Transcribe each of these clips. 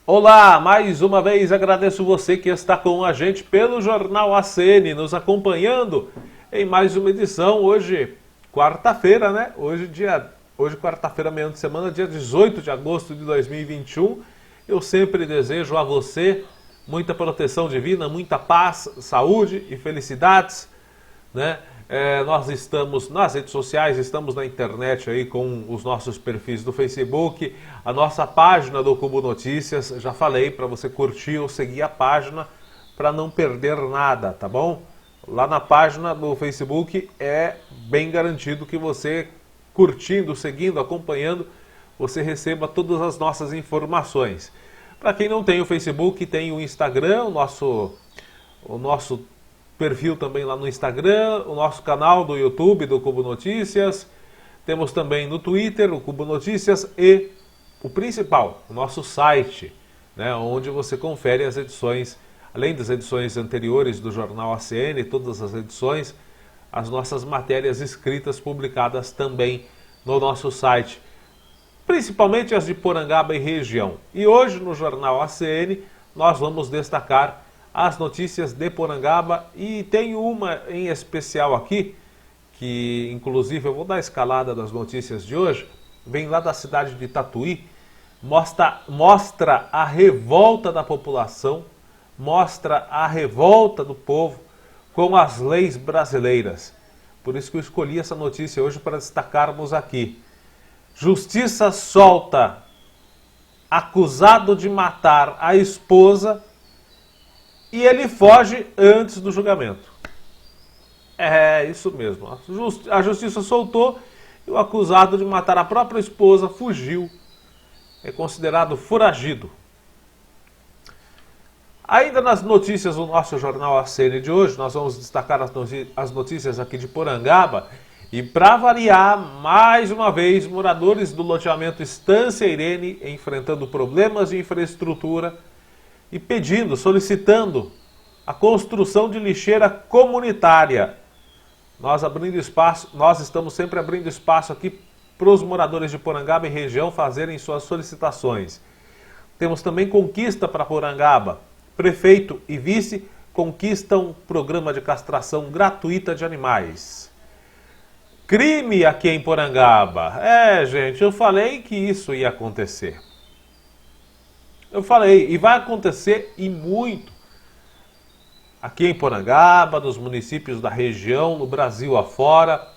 Olá, mais uma vez agradeço você que está com a gente pelo Jornal ACN, nos acompanhando em mais uma edição. Hoje, quarta-feira, né? Hoje quarta-feira, meio de semana, dia 18 de agosto de 2021. Eu sempre desejo a você muita proteção divina, muita paz, saúde e felicidades, né? Nós estamos nas redes sociais, estamos na internet aí com os nossos perfis do Facebook, a nossa página do Cubo Notícias. Já falei para você curtir ou seguir a página para não perder nada, tá bom? Lá na página do Facebook é bem garantido que você curtindo, seguindo, acompanhando, você receba todas as nossas informações. Para quem não tem o Facebook, tem o Instagram, o nosso perfil também lá no Instagram, o nosso canal do YouTube do Cubo Notícias. Temos também no Twitter o Cubo Notícias e o principal, o nosso site, né, onde você confere as edições, além das edições anteriores do Jornal ACN, todas as edições, as nossas matérias escritas publicadas também no nosso site, principalmente as de Porangaba e região. E hoje no Jornal ACN nós vamos destacar as notícias de Porangaba e tem uma em especial aqui, que inclusive eu vou dar a escalada das notícias de hoje, vem lá da cidade de Tatuí, mostra a revolta da população, mostra a revolta do povo com as leis brasileiras. Por isso que eu escolhi essa notícia hoje para destacarmos aqui. Justiça solta acusado de matar a esposa e ele foge antes do julgamento. É isso mesmo. A justiça soltou e o acusado de matar a própria esposa fugiu. É considerado foragido. Ainda nas notícias do nosso Jornal ACN de hoje, nós vamos destacar as notícias aqui de Porangaba. E para variar, mais uma vez, moradores do loteamento Estância Irene enfrentando problemas de infraestrutura e solicitando a construção de lixeira comunitária. Nós estamos sempre abrindo espaço aqui para os moradores de Porangaba e região fazerem suas solicitações. Temos também conquista para Porangaba. Prefeito e vice conquistam programa de castração gratuita de animais. Crime aqui em Porangaba. Gente, eu falei que isso ia acontecer. Eu falei, e vai acontecer e muito. Aqui em Porangaba, nos municípios da região, no Brasil afora.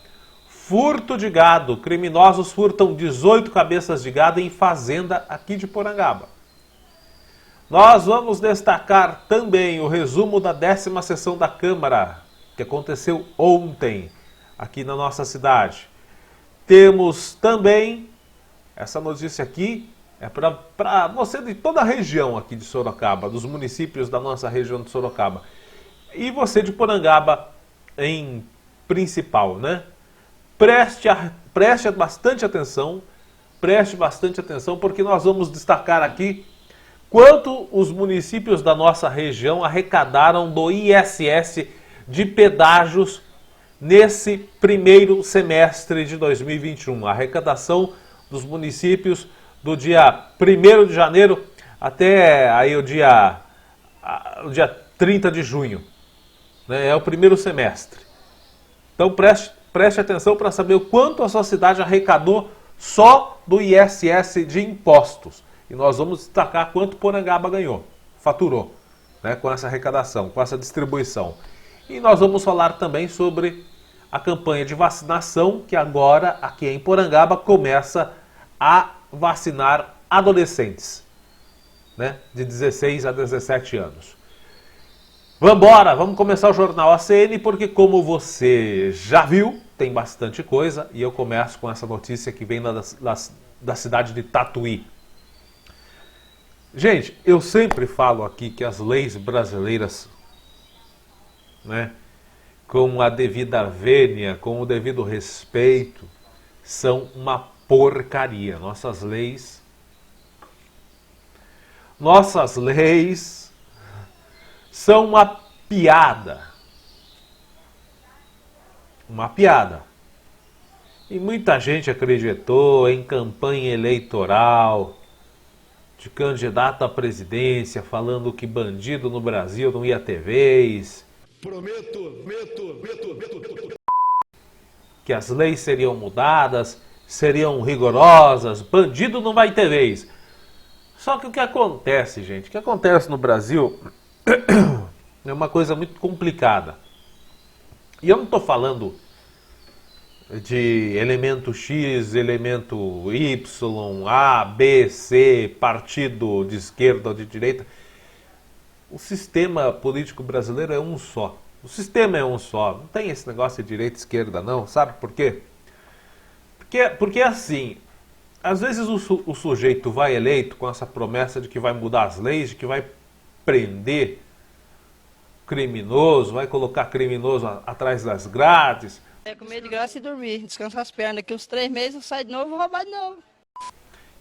Furto de gado. Criminosos furtam 18 cabeças de gado em fazenda aqui de Porangaba. Nós vamos destacar também o resumo da 10ª sessão da Câmara, que aconteceu ontem aqui na nossa cidade. Temos também essa notícia aqui, é para você de toda a região aqui de Sorocaba, dos municípios da nossa região de Sorocaba. E você de Porangaba em principal, né? Preste bastante atenção, porque nós vamos destacar aqui quanto os municípios da nossa região arrecadaram do ISS de pedágios nesse primeiro semestre de 2021. A arrecadação dos municípios do dia 1º de janeiro até aí o dia 30 de junho. Né? É o primeiro semestre. Então preste atenção para saber o quanto a sua cidade arrecadou só do ISS de impostos. E nós vamos destacar quanto Porangaba ganhou, faturou, né, com essa arrecadação, com essa distribuição. E nós vamos falar também sobre a campanha de vacinação que agora aqui em Porangaba começa a vacinar adolescentes, né, de 16 a 17 anos. Vamos começar o Jornal ACN, porque como você já viu, tem bastante coisa, e eu começo com essa notícia que vem da cidade de Tatuí. Gente, eu sempre falo aqui que as leis brasileiras, né, com a devida vênia, com o devido respeito, são uma porcaria. Nossas leis são uma piada. Uma piada. E muita gente acreditou em campanha eleitoral, de candidato à presidência, falando que bandido no Brasil não ia ter vez. Prometo. Que as leis seriam mudadas, seriam rigorosas, bandido não vai ter vez. Só que o que acontece, gente, o que acontece no Brasil é uma coisa muito complicada. E eu não estou falando de elemento X, elemento Y, A, B, C, partido de esquerda ou de direita. O sistema político brasileiro é um só. O sistema é um só. Não tem esse negócio de direita e esquerda, não. Sabe por quê? Porque assim, às vezes o sujeito vai eleito com essa promessa de que vai mudar as leis, de que vai prender criminoso, vai colocar criminoso atrás das grades. Comer de graça e dormir, descansar as pernas. Daqui uns 3 meses eu saio de novo e vou roubar de novo.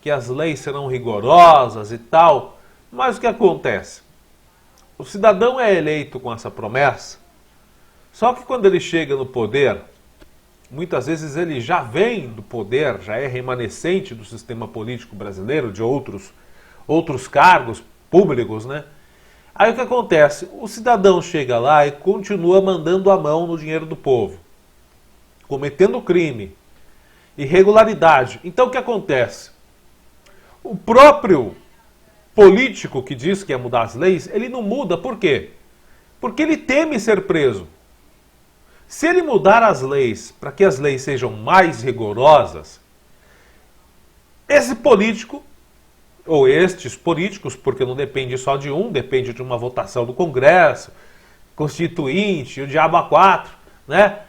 Que as leis serão rigorosas e tal. Mas o que acontece? O cidadão é eleito com essa promessa, só que quando ele chega no poder, muitas vezes ele já vem do poder, já é remanescente do sistema político brasileiro, de outros cargos públicos, né? Aí o que acontece? O cidadão chega lá e continua mandando a mão no dinheiro do povo, cometendo crime, irregularidade. Então o que acontece? O próprio político que diz que ia mudar as leis, ele não muda, por quê? Porque ele teme ser preso. Se ele mudar as leis para que as leis sejam mais rigorosas, esse político, ou estes políticos, porque não depende só de um, depende de uma votação do Congresso, Constituinte, o diabo a quatro, né?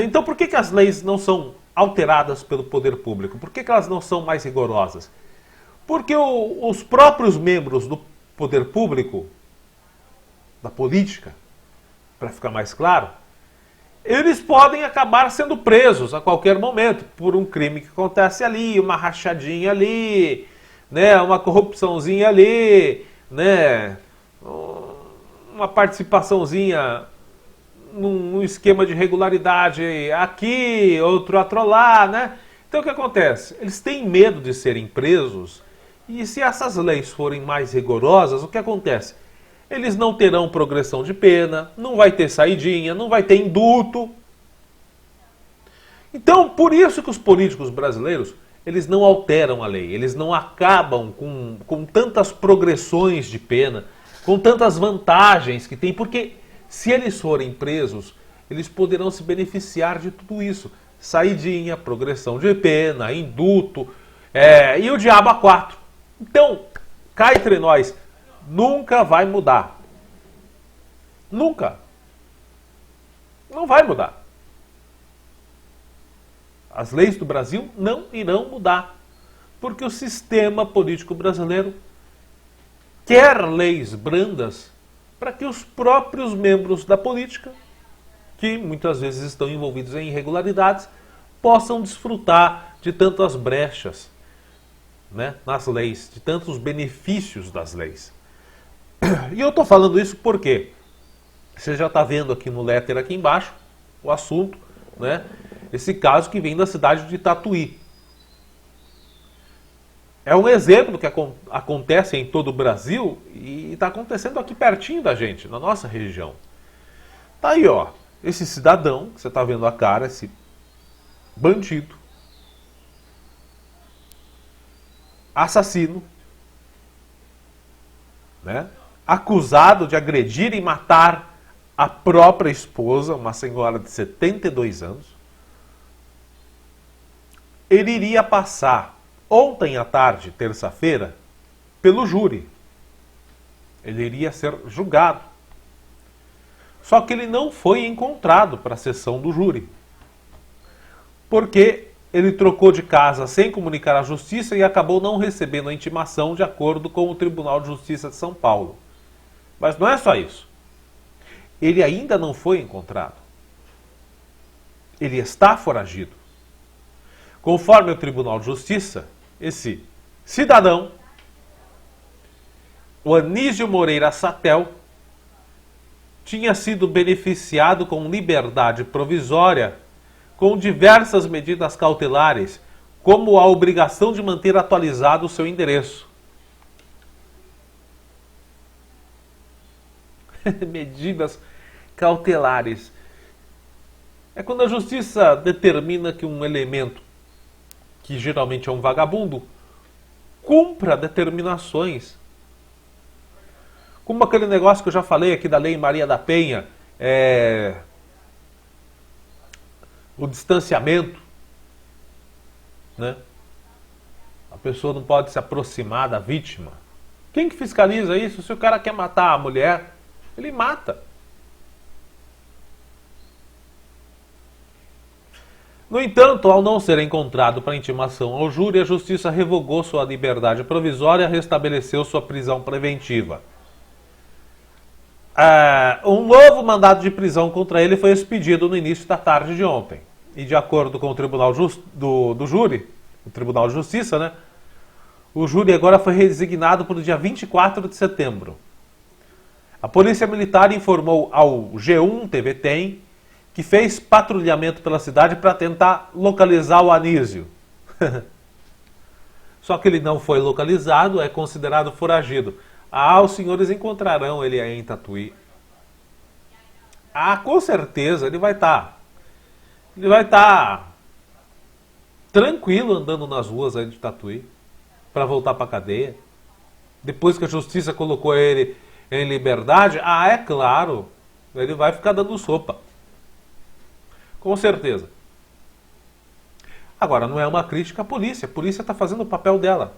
Então por que as leis não são alteradas pelo poder público? Por que elas não são mais rigorosas? Porque os próprios membros do poder público, da política, para ficar mais claro, eles podem acabar sendo presos a qualquer momento por um crime que acontece ali, uma rachadinha ali, né, uma corrupçãozinha ali, né, uma participaçãozinha num esquema de irregularidade aqui, outro atrolar, né? Então o que acontece? Eles têm medo de serem presos. E se essas leis forem mais rigorosas, o que acontece? Eles não terão progressão de pena, não vai ter saidinha, não vai ter indulto. Então, por isso que os políticos brasileiros, eles não alteram a lei, eles não acabam com tantas progressões de pena, com tantas vantagens que tem, porque se eles forem presos, eles poderão se beneficiar de tudo isso. Saidinha, progressão de pena, indulto, e o diabo a quatro. Então, cá entre nós, nunca vai mudar. Nunca. Não vai mudar. As leis do Brasil não irão mudar. Porque o sistema político brasileiro quer leis brandas para que os próprios membros da política, que muitas vezes estão envolvidos em irregularidades, possam desfrutar de tantas brechas, né, nas leis, de tantos benefícios das leis. E eu estou falando isso porque você já está vendo aqui no letter aqui embaixo o assunto, né, esse caso que vem da cidade de Tatuí. É um exemplo que acontece em todo o Brasil e está acontecendo aqui pertinho da gente, na nossa região. Tá aí, ó, esse cidadão, que você está vendo a cara, esse bandido, assassino, né? Acusado de agredir e matar a própria esposa, uma senhora de 72 anos. Ele iria passar ontem à tarde, terça-feira, pelo júri. Ele iria ser julgado. Só que ele não foi encontrado para a sessão do júri. Porque ele trocou de casa sem comunicar à justiça e acabou não recebendo a intimação de acordo com o Tribunal de Justiça de São Paulo. Mas não é só isso. Ele ainda não foi encontrado. Ele está foragido. Conforme o Tribunal de Justiça, esse cidadão, o Anísio Moreira Satel, tinha sido beneficiado com liberdade provisória com diversas medidas cautelares, como a obrigação de manter atualizado o seu endereço. Medidas cautelares. É quando a justiça determina que um elemento, que geralmente é um vagabundo, cumpra determinações. Como aquele negócio que eu já falei aqui da Lei Maria da Penha, o distanciamento, né? A pessoa não pode se aproximar da vítima. Quem que fiscaliza isso? Se o cara quer matar a mulher, ele mata. No entanto, ao não ser encontrado para intimação ao júri, a justiça revogou sua liberdade provisória e restabeleceu sua prisão preventiva. Um novo mandado de prisão contra ele foi expedido no início da tarde de ontem. E de acordo com o Tribunal do Júri, o Tribunal de Justiça, né? O júri agora foi resignado para o dia 24 de setembro. A Polícia Militar informou ao G1 TV Tem que fez patrulhamento pela cidade para tentar localizar o Anísio. Só que ele não foi localizado, é considerado foragido. Os senhores encontrarão ele aí em Tatuí. Com certeza, ele vai estar tranquilo andando nas ruas aí de Tatuí para voltar para a cadeia. Depois que a justiça colocou ele em liberdade, é claro, ele vai ficar dando sopa. Com certeza. Agora, não é uma crítica à polícia. A polícia está fazendo o papel dela,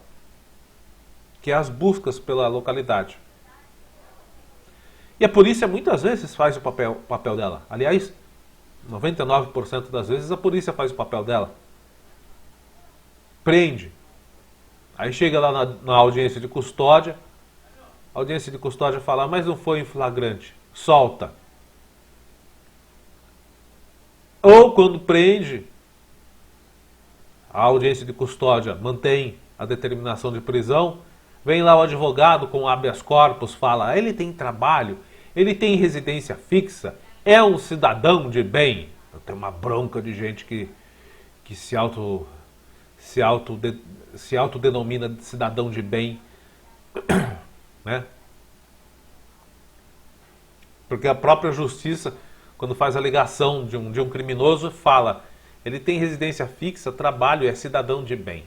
que é as buscas pela localidade. E a polícia muitas vezes faz o papel dela. Aliás, 99% das vezes a polícia faz o papel dela. Prende. Aí chega lá na audiência de custódia, a audiência de custódia fala, mas não foi em flagrante. Solta. Ou quando prende, a audiência de custódia mantém a determinação de prisão, vem lá o advogado com habeas corpus, fala, ele tem trabalho, ele tem residência fixa, é um cidadão de bem. Tem uma bronca de gente que se autodenomina de cidadão de bem, né? Porque a própria justiça, quando faz a alegação de um criminoso, fala, ele tem residência fixa, trabalho, é cidadão de bem.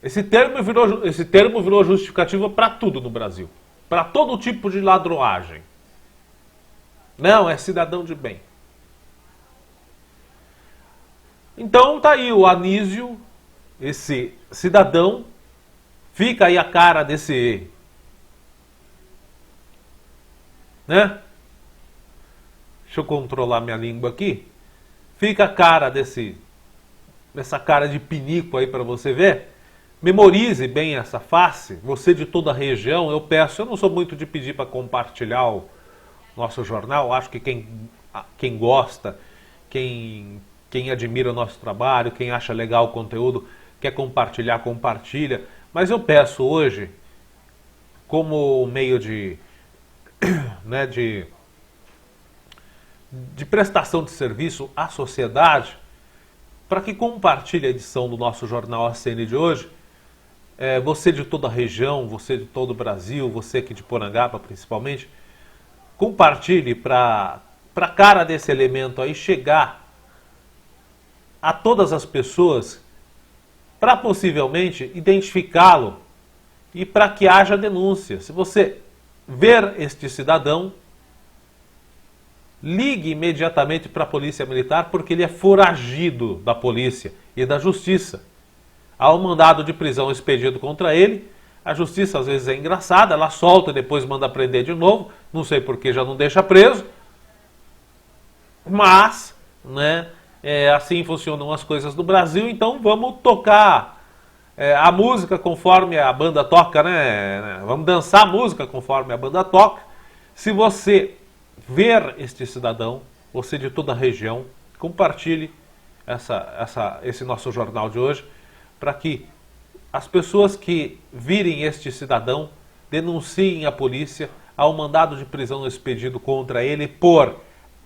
Esse termo virou justificativa para tudo no Brasil. Para todo tipo de ladroagem. Não, é cidadão de bem. Então tá aí o Anísio, esse cidadão, fica aí a cara desse, né? Deixa eu controlar minha língua aqui. Fica a cara dessa cara de pinico aí para você ver. Memorize bem essa face, você de toda a região, eu não sou muito de pedir para compartilhar o nosso jornal, acho que quem gosta, quem admira o nosso trabalho, quem acha legal o conteúdo, quer compartilhar, compartilha, mas eu peço hoje, como meio de prestação de serviço à sociedade, para que compartilhe a edição do nosso Jornal ACN de hoje. Você de toda a região, você de todo o Brasil, você aqui de Porangaba principalmente, compartilhe para a cara desse elemento aí chegar a todas as pessoas, para possivelmente identificá-lo e para que haja denúncia. Se você ver este cidadão, ligue imediatamente para a Polícia Militar, porque ele é foragido da polícia e da justiça. Há um mandado de prisão expedido contra ele. A justiça às vezes é engraçada, ela solta e depois manda prender de novo. Não sei por que já não deixa preso. Mas, né, assim funcionam as coisas no Brasil. Então vamos tocar a música conforme a banda toca, né? Vamos dançar a música conforme a banda toca. Se você ver este cidadão, você de toda a região, compartilhe esse nosso jornal de hoje, para que as pessoas que virem este cidadão denunciem a polícia ao mandado de prisão expedido contra ele por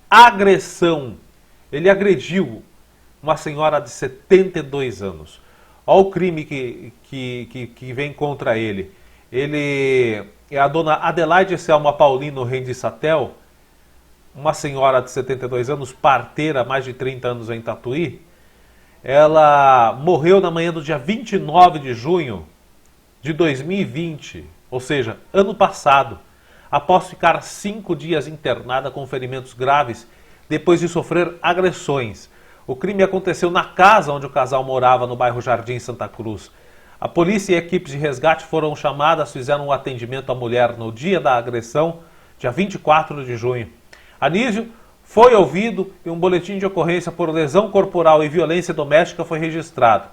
agressão. Ele agrediu uma senhora de 72 anos. Olha o crime que vem contra ele. Ele é a dona Adelaide Selma Paulino Rendisatel, uma senhora de 72 anos, parteira há mais de 30 anos em Tatuí. Ela morreu na manhã do dia 29 de junho de 2020, ou seja, ano passado, após ficar 5 dias internada com ferimentos graves, depois de sofrer agressões. O crime aconteceu na casa onde o casal morava, no bairro Jardim Santa Cruz. A polícia e equipes de resgate foram chamadas, fizeram um atendimento à mulher no dia da agressão, dia 24 de junho. Anísio foi ouvido e um boletim de ocorrência por lesão corporal e violência doméstica foi registrado.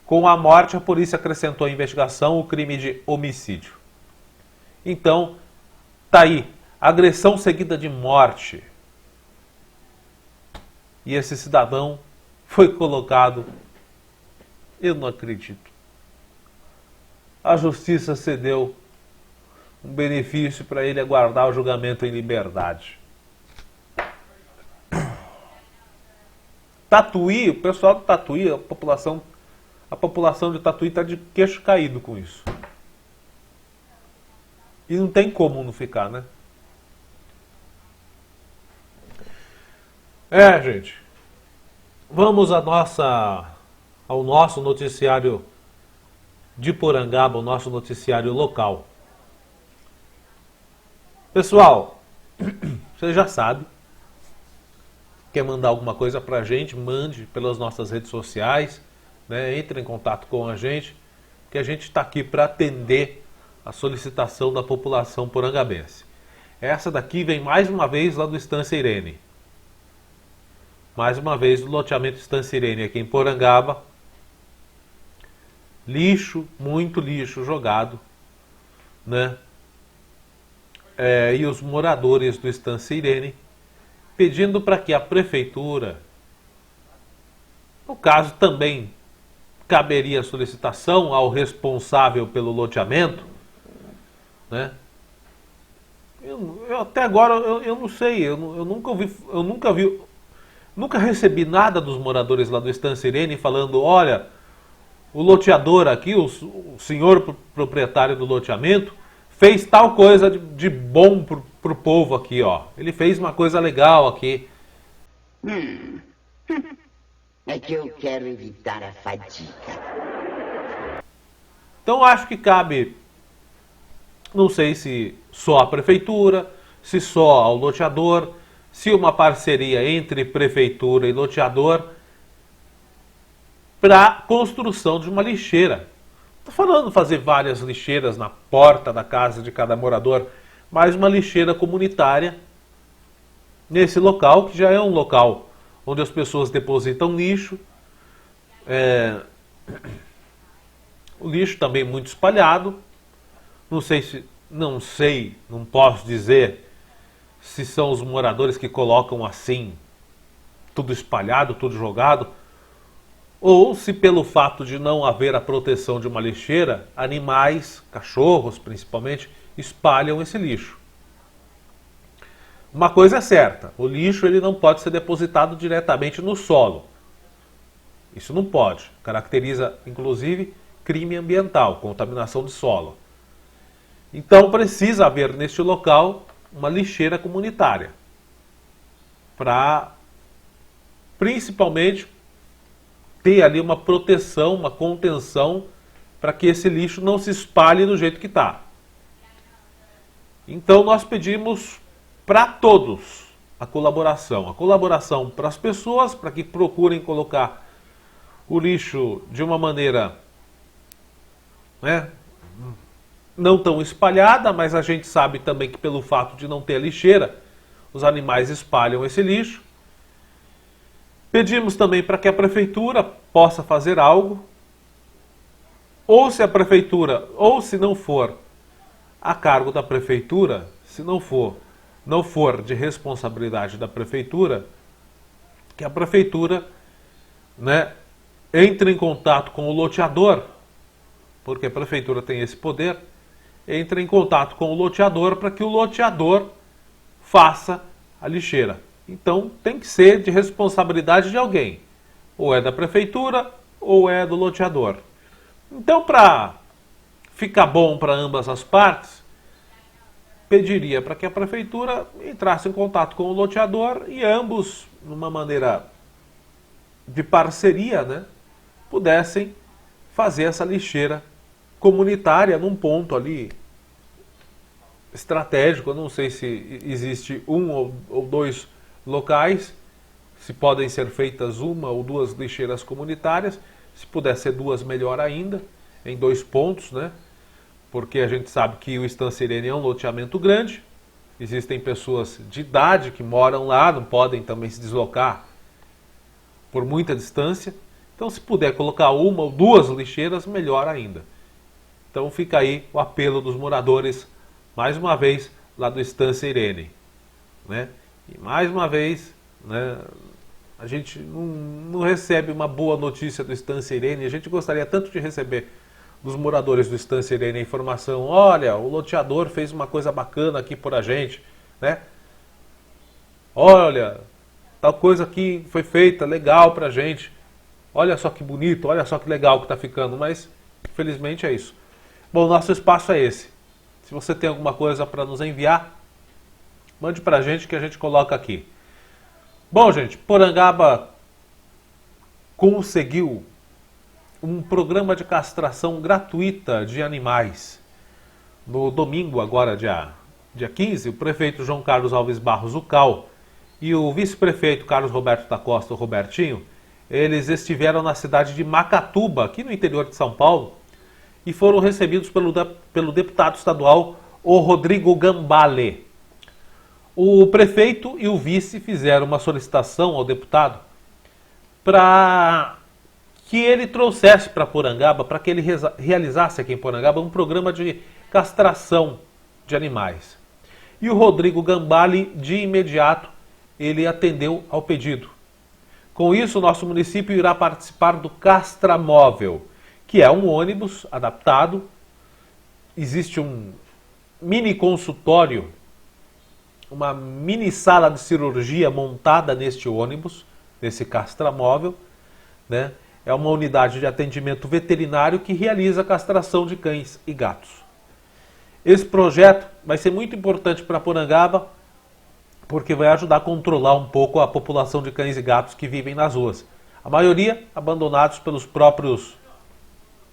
Com a morte, a polícia acrescentou à investigação o crime de homicídio. Então, tá aí, agressão seguida de morte. E esse cidadão foi colocado, eu não acredito. A justiça cedeu um benefício para ele aguardar o julgamento em liberdade. Tatuí, o pessoal do Tatuí, a população de Tatuí está de queixo caído com isso. E não tem como não ficar, né? Gente, vamos ao nosso noticiário de Porangaba, o nosso noticiário local. Pessoal, você já sabe, quer mandar alguma coisa pra gente, mande pelas nossas redes sociais, né? Entre em contato com a gente, que a gente está aqui para atender a solicitação da população porangabense. Essa daqui vem mais uma vez lá do Estância Irene. Mais uma vez do loteamento Estância Irene aqui em Porangaba. Lixo, muito lixo jogado, né? E os moradores do Estância Irene pedindo para que a prefeitura, no caso também caberia solicitação ao responsável pelo loteamento, né? Eu até agora eu não sei, eu nunca recebi nada dos moradores lá do Estância Irene falando, olha, o loteador aqui, o senhor proprietário do loteamento, fez tal coisa de bom pro povo aqui, ó. Ele fez uma coisa legal aqui. É que eu quero evitar a fadiga. Então acho que cabe, não sei se só a prefeitura, se só ao loteador, se uma parceria entre prefeitura e loteador para construção de uma lixeira. Estou falando fazer várias lixeiras na porta da casa de cada morador, mas uma lixeira comunitária nesse local, que já é um local onde as pessoas depositam lixo. O lixo também muito espalhado. Não posso dizer se são os moradores que colocam assim, tudo espalhado, tudo jogado, ou se pelo fato de não haver a proteção de uma lixeira, animais, cachorros principalmente, espalham esse lixo. Uma coisa é certa, o lixo ele não pode ser depositado diretamente no solo. Isso não pode. Caracteriza, inclusive, crime ambiental, contaminação de solo. Então precisa haver neste local uma lixeira comunitária. Para, principalmente, ter ali uma proteção, uma contenção, para que esse lixo não se espalhe do jeito que está. Então nós pedimos para todos a colaboração para as pessoas, para que procurem colocar o lixo de uma maneira, né, não tão espalhada, mas a gente sabe também que pelo fato de não ter lixeira, os animais espalham esse lixo. Pedimos também para que a prefeitura possa fazer algo, ou se a prefeitura, ou se não for a cargo da prefeitura, se não for de responsabilidade da prefeitura, que a prefeitura, né, entre em contato com o loteador, porque a prefeitura tem esse poder, entre em contato com o loteador para que o loteador faça a lixeira. Então tem que ser de responsabilidade de alguém, ou é da prefeitura ou é do loteador. Então, para ficar bom para ambas as partes, pediria para que a prefeitura entrasse em contato com o loteador e ambos, numa maneira de parceria, né, pudessem fazer essa lixeira comunitária num ponto ali estratégico. Eu não sei se existe um ou dois locais, se podem ser feitas uma ou duas lixeiras comunitárias, se puder ser duas, melhor ainda, em 2 pontos, né? Porque a gente sabe que o Estância Irene é um loteamento grande, existem pessoas de idade que moram lá, não podem também se deslocar por muita distância, então se puder colocar uma ou duas lixeiras, melhor ainda. Então fica aí o apelo dos moradores, mais uma vez, lá do Estância Irene, né? E mais uma vez, né, a gente não recebe uma boa notícia do Estância Irene. A gente gostaria tanto de receber dos moradores do Estância Irene a informação: olha, o loteador fez uma coisa bacana aqui por a gente, né? Olha, tal coisa aqui foi feita, legal pra gente. Olha só que bonito, olha só que legal que tá ficando. Mas, infelizmente, é isso. Bom, nosso espaço é esse. Se você tem alguma coisa para nos enviar, mande pra gente que a gente coloca aqui. Bom, gente, Porangaba conseguiu um programa de castração gratuita de animais. No domingo, agora dia 15, o prefeito João Carlos Alves Barros Ucal e o vice-prefeito Carlos Roberto da Costa, o Robertinho, eles estiveram na cidade de Macatuba, aqui no interior de São Paulo, e foram recebidos pelo deputado estadual, o Rodrigo Gambale. O prefeito e o vice fizeram uma solicitação ao deputado para que ele trouxesse para Porangaba, para que ele realizasse aqui em Porangaba um programa de castração de animais. E o Rodrigo Gambale, de imediato, ele atendeu ao pedido. Com isso, o nosso município irá participar do Castramóvel, que é um ônibus adaptado. Existe um mini consultório, uma mini sala de cirurgia montada neste ônibus, nesse castramóvel, né? É uma unidade de atendimento veterinário que realiza a castração de cães e gatos. Esse projeto vai ser muito importante para Porangaba, porque vai ajudar a controlar um pouco a população de cães e gatos que vivem nas ruas. A maioria abandonados pelos próprios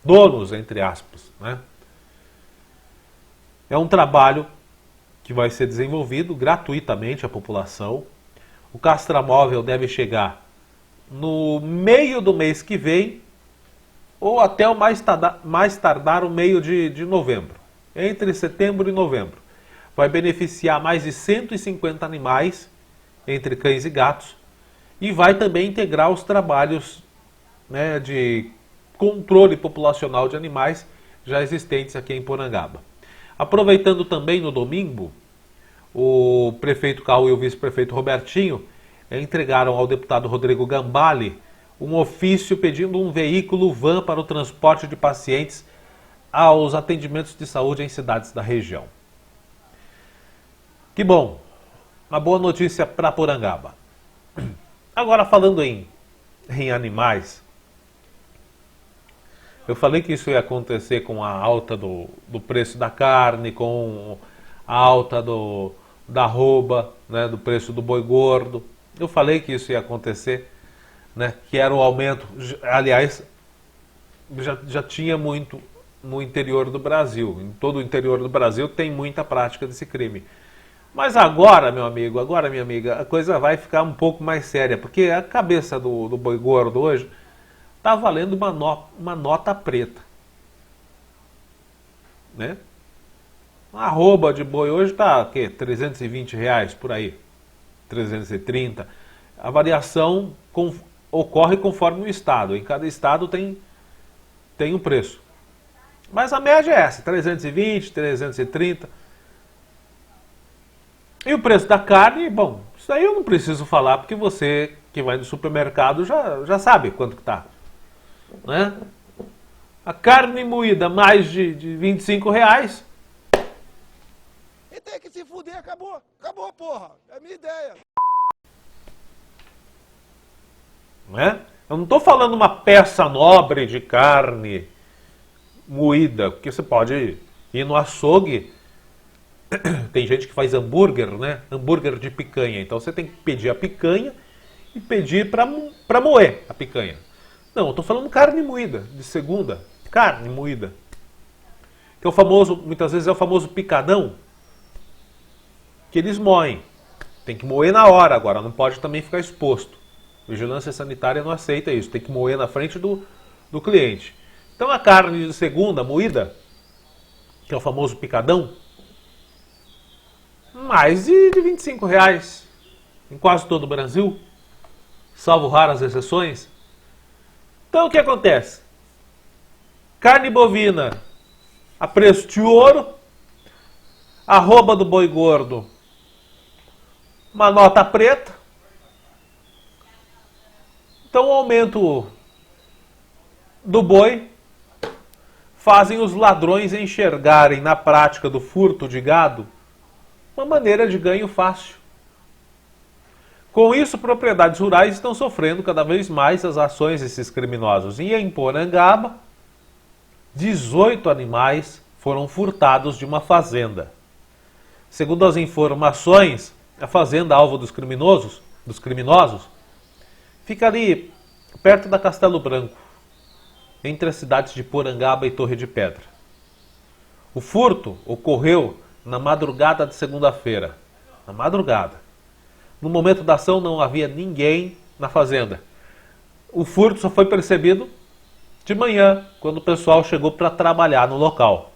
donos, entre aspas, né? É um trabalho que vai ser desenvolvido gratuitamente à população. O castramóvel deve chegar no meio do mês que vem, ou até o mais tardar o meio de novembro, entre setembro e novembro. Vai beneficiar mais de 150 animais, entre cães e gatos, e vai também integrar os trabalhos, né, de controle populacional de animais já existentes aqui em Porangaba. Aproveitando também no domingo, o prefeito Caú e o vice-prefeito Robertinho entregaram ao deputado Rodrigo Gambale um ofício pedindo um veículo van para o transporte de pacientes aos atendimentos de saúde em cidades da região. Que bom, uma boa notícia para Porangaba. Agora, falando em animais, eu falei que isso ia acontecer com a alta do preço da carne, com a alta da arroba, né, do preço do boi gordo. Eu falei que isso ia acontecer, né, que era o aumento. Aliás, já tinha muito no interior do Brasil. Em todo o interior do Brasil tem muita prática desse crime. Mas agora, meu amigo, agora, minha amiga, a coisa vai ficar um pouco mais séria, porque a cabeça do boi gordo hoje está valendo uma nota preta, né? Uma arroba de boi hoje está, o quê? R$320 por aí, 330. A variação ocorre conforme o estado. Em cada estado tem um preço. Mas a média é essa, 320, 330. E o preço da carne, bom, isso aí eu não preciso falar, porque você que vai no supermercado já sabe quanto que está, né? A carne moída mais de R$25. E tem que se fuder, acabou, porra, é a minha ideia. Né? Eu não estou falando uma peça nobre de carne moída, porque você pode ir no açougue Tem gente que faz hambúrguer, né? Hambúrguer de picanha. Então você tem que pedir a picanha e pedir para moer a picanha. Não, eu estou falando carne moída, de segunda. Carne moída. Que é o famoso, muitas vezes é o famoso picadão, que eles moem. Tem que moer na hora agora, não pode também ficar exposto. Vigilância sanitária não aceita isso, tem que moer na frente do cliente. Então a carne de segunda moída, que é o famoso picadão, mais de R$ 25 em quase todo o Brasil, salvo raras exceções. Então o que acontece? Carne bovina a preço de ouro, arroba do boi gordo, uma nota preta. Então o aumento do boi fazem os ladrões enxergarem na prática do furto de gado uma maneira de ganho fácil. Com isso, propriedades rurais estão sofrendo cada vez mais as ações desses criminosos. E em Porangaba, 18 animais foram furtados de uma fazenda. Segundo as informações, a fazenda alvo dos criminosos, fica ali perto da Castelo Branco, entre as cidades de Porangaba e Torre de Pedra. O furto ocorreu na madrugada de segunda-feira. Na madrugada. No momento da ação não havia ninguém na fazenda. O furto só foi percebido de manhã, quando o pessoal chegou para trabalhar no local.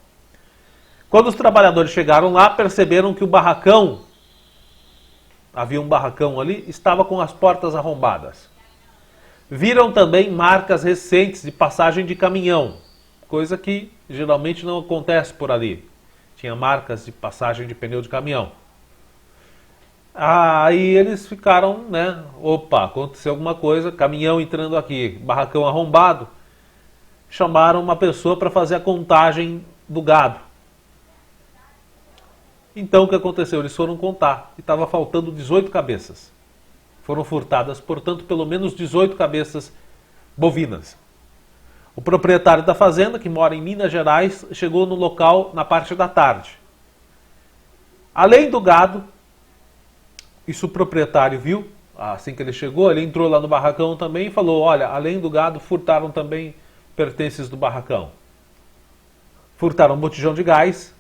Quando os trabalhadores chegaram lá, perceberam que o barracão, havia um barracão ali, estava com as portas arrombadas. Viram também marcas recentes de passagem de caminhão, coisa que geralmente não acontece por ali. Tinha marcas de passagem de pneu de caminhão. Aí eles ficaram, né? Opa, aconteceu alguma coisa, caminhão entrando aqui, barracão arrombado. Chamaram uma pessoa para fazer a contagem do gado. Então o que aconteceu? Eles foram contar e estava faltando 18 cabeças. Foram furtadas, portanto, pelo menos 18 cabeças bovinas. O proprietário da fazenda, que mora em Minas Gerais, chegou no local na parte da tarde. Além do gado, isso o proprietário viu, assim que ele chegou, ele entrou lá no barracão também e falou, olha, além do gado, furtaram também pertences do barracão. Furtaram um botijão de gás,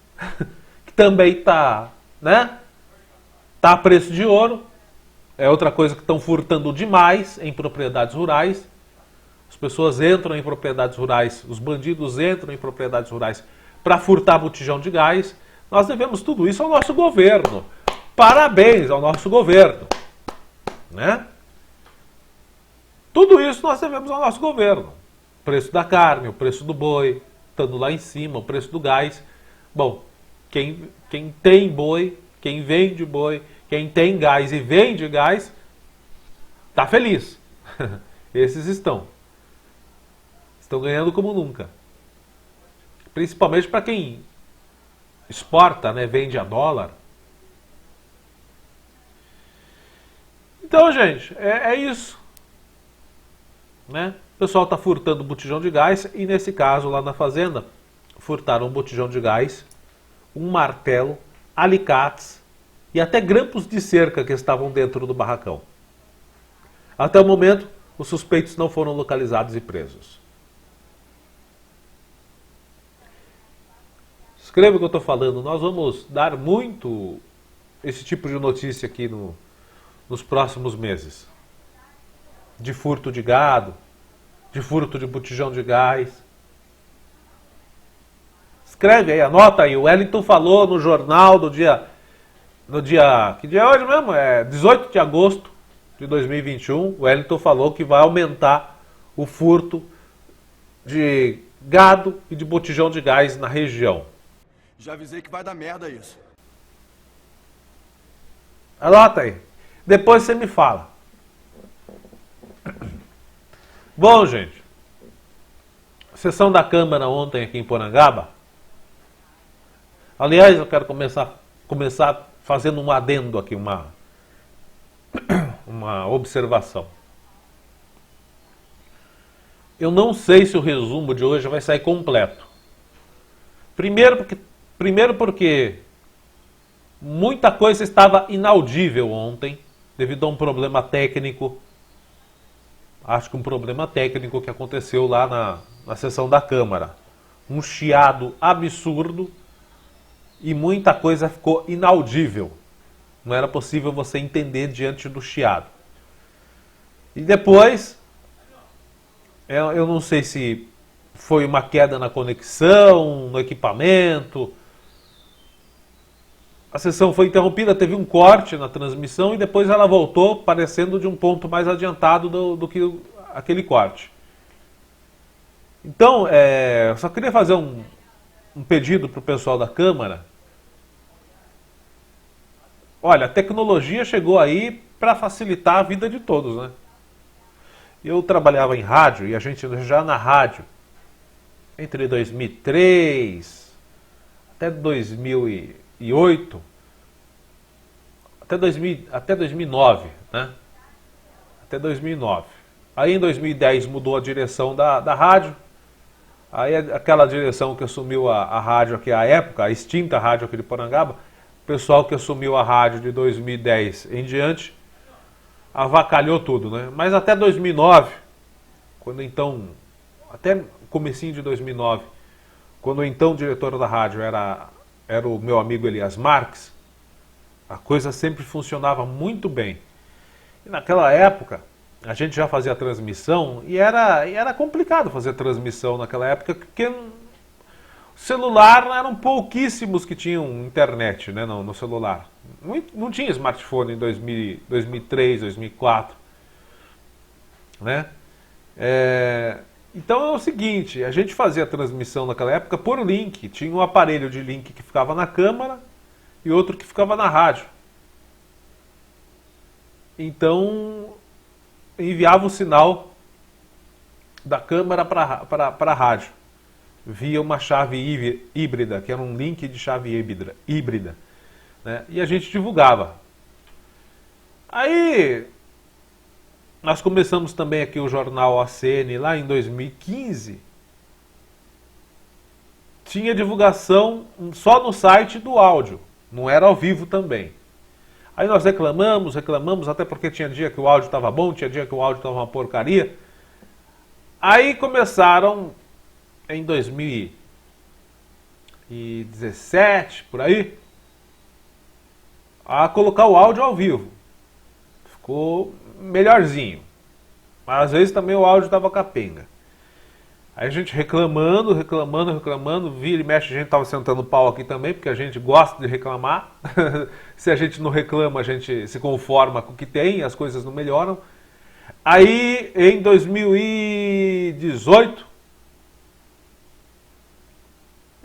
que também está, né? Tá a preço de ouro. É outra coisa que estão furtando demais em propriedades rurais. As pessoas entram em propriedades rurais, os bandidos entram em propriedades rurais para furtar botijão de gás. Nós devemos tudo isso ao nosso governo. Parabéns ao nosso governo, né? Tudo isso nós devemos ao nosso governo. O preço da carne, o preço do boi, estando lá em cima, o preço do gás. Bom, quem tem boi, quem vende boi, quem tem gás e vende gás, está feliz. Esses estão ganhando como nunca. Principalmente para quem exporta, né, vende a dólar. Então, gente, é isso. Né? O pessoal está furtando botijão de gás e, nesse caso, lá na fazenda, furtaram um botijão de gás, um martelo, alicates e até grampos de cerca que estavam dentro do barracão. Até o momento, os suspeitos não foram localizados e presos. Escreva o que eu estou falando. Nós vamos dar muito esse tipo de notícia aqui nos próximos meses. De furto de gado, de furto de botijão de gás. Escreve aí, anota aí. O Wellington falou no jornal no dia... Que dia é hoje mesmo? É 18 de agosto de 2021. O Wellington falou que vai aumentar o furto de gado e de botijão de gás na região. Já avisei que vai dar merda isso. Anota aí. Depois você me fala. Bom, gente. Sessão da Câmara ontem aqui em Porangaba. Aliás, eu quero começar fazendo um adendo aqui, uma observação. Eu não sei se o resumo de hoje vai sair completo. Primeiro porque Muita coisa estava inaudível ontem, devido a um problema técnico. Acho que um problema técnico que aconteceu lá na sessão da Câmara. Um chiado absurdo e muita coisa ficou inaudível. Não era possível você entender diante do chiado. E depois, eu não sei se foi uma queda na conexão, no equipamento. A sessão foi interrompida, teve um corte na transmissão e depois ela voltou parecendo de um ponto mais adiantado do que aquele corte. Então, eu só queria fazer um pedido para o pessoal da Câmara. Olha, a tecnologia chegou aí para facilitar a vida de todos, né? Eu trabalhava em rádio e a gente já na rádio, entre 2003 até 2008, até 2009, né? Até 2009. Aí em 2010 mudou a direção da rádio. Aí aquela direção que assumiu a rádio aqui à época, a extinta rádio aqui de Porangaba, o pessoal que assumiu a rádio de 2010 em diante, avacalhou tudo, né? Mas até 2009, quando então, até comecinho de 2009, quando o então diretor da rádio era o meu amigo Elias Marques, a coisa sempre funcionava muito bem. E naquela época, a gente já fazia transmissão e era complicado fazer transmissão naquela época, porque o celular eram pouquíssimos que tinham internet, né, no celular. Não tinha smartphone em 2003, 2004. Né? Então é o seguinte, a gente fazia a transmissão naquela época por link. Tinha um aparelho de link que ficava na câmara e outro que ficava na rádio. Então enviava o sinal da câmara para a rádio via uma chave híbrida, que era um link de chave híbrida, né? E a gente divulgava. Aí nós começamos também aqui o jornal ACN lá em 2015. Tinha divulgação só no site do áudio, não era ao vivo também. Aí nós reclamamos, até porque tinha dia que o áudio estava bom, tinha dia que o áudio estava uma porcaria. Aí começaram, em 2017, por aí, a colocar o áudio ao vivo. Ficou melhorzinho. Mas às vezes também o áudio estava capenga. Aí a gente reclamando, vira e mexe, a gente estava sentando pau aqui também, porque a gente gosta de reclamar. Se a gente não reclama, a gente se conforma com o que tem, as coisas não melhoram. Aí, em 2018,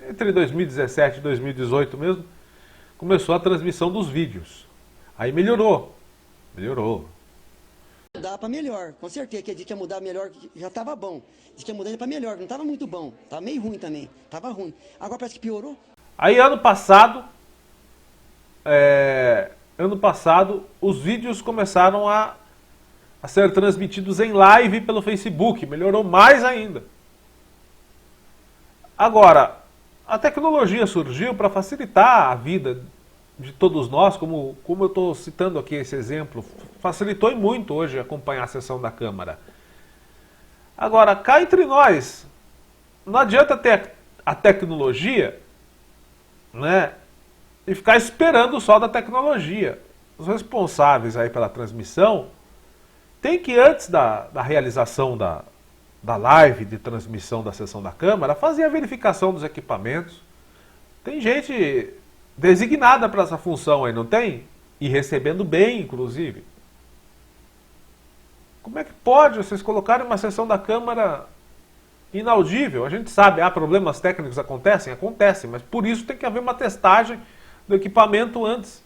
entre 2017 e 2018 mesmo, começou a transmissão dos vídeos. Aí melhorou. Mudar para melhor, com certeza, que a gente ia mudar melhor, já estava bom. Diz que ia mudar para melhor, não estava muito bom, estava meio ruim também, estava ruim. Agora parece que piorou. Aí ano passado, os vídeos começaram a ser transmitidos em live pelo Facebook, melhorou mais ainda. Agora, a tecnologia surgiu para facilitar a vida de todos nós, como eu estou citando aqui esse exemplo, facilitou e muito hoje acompanhar a sessão da Câmara. Agora, cá entre nós, não adianta ter a tecnologia, né, e ficar esperando só da tecnologia. Os responsáveis aí pela transmissão tem que, antes da realização da live de transmissão da sessão da Câmara, fazer a verificação dos equipamentos. Tem gente designada para essa função aí, não tem? E recebendo bem, inclusive. Como é que pode vocês colocarem uma sessão da Câmara inaudível? A gente sabe, problemas técnicos acontecem, mas por isso tem que haver uma testagem do equipamento antes.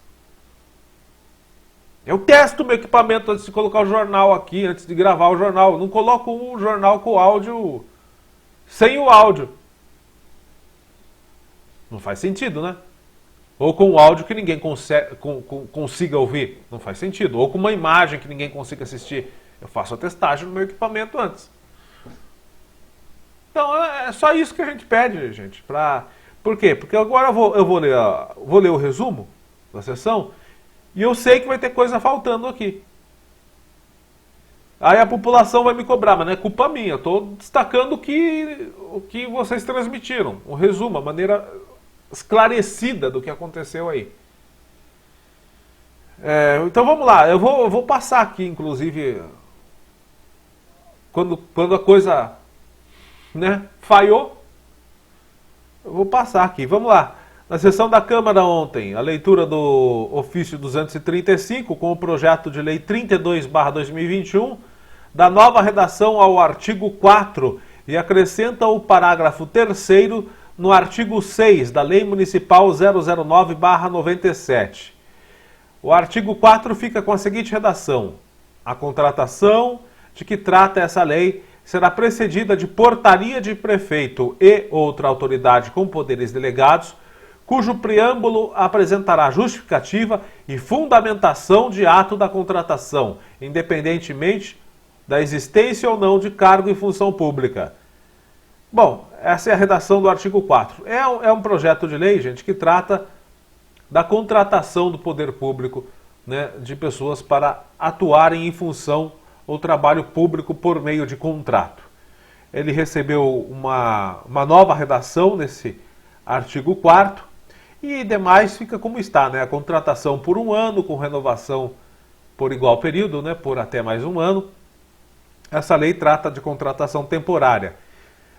Eu testo meu equipamento antes de colocar o jornal aqui, antes de gravar o jornal. Eu não coloco o jornal com o áudio sem o áudio. Não faz sentido, né? Ou com o áudio que ninguém consiga ouvir. Não faz sentido. Ou com uma imagem que ninguém consiga assistir. Eu faço a testagem no meu equipamento antes. Então é só isso que a gente pede, gente. Por quê? Porque agora eu vou ler o resumo da sessão, e eu sei que vai ter coisa faltando aqui. Aí a população vai me cobrar, mas não é culpa minha, eu estou destacando o que vocês transmitiram, um resumo, a maneira esclarecida do que aconteceu aí. Então vamos lá, eu vou passar aqui, inclusive, quando a coisa, né, falhou, eu vou passar aqui, vamos lá. Na sessão da Câmara ontem, a leitura do ofício 235, com o projeto de lei 32/2021, dá nova redação ao artigo 4 e acrescenta o parágrafo 3º no artigo 6 da Lei Municipal 009/97. O artigo 4 fica com a seguinte redação: a contratação de que trata essa lei será precedida de portaria de prefeito e outra autoridade com poderes delegados, cujo preâmbulo apresentará justificativa e fundamentação de ato da contratação, independentemente da existência ou não de cargo e função pública. Bom, essa é a redação do artigo 4. É um projeto de lei, gente, que trata da contratação do poder público, né, de pessoas para atuarem em função ou trabalho público por meio de contrato. Ele recebeu uma nova redação nesse artigo 4º e demais fica como está, né? A contratação por 1 ano, com renovação por igual período, né, por até mais 1 ano. Essa lei trata de contratação temporária.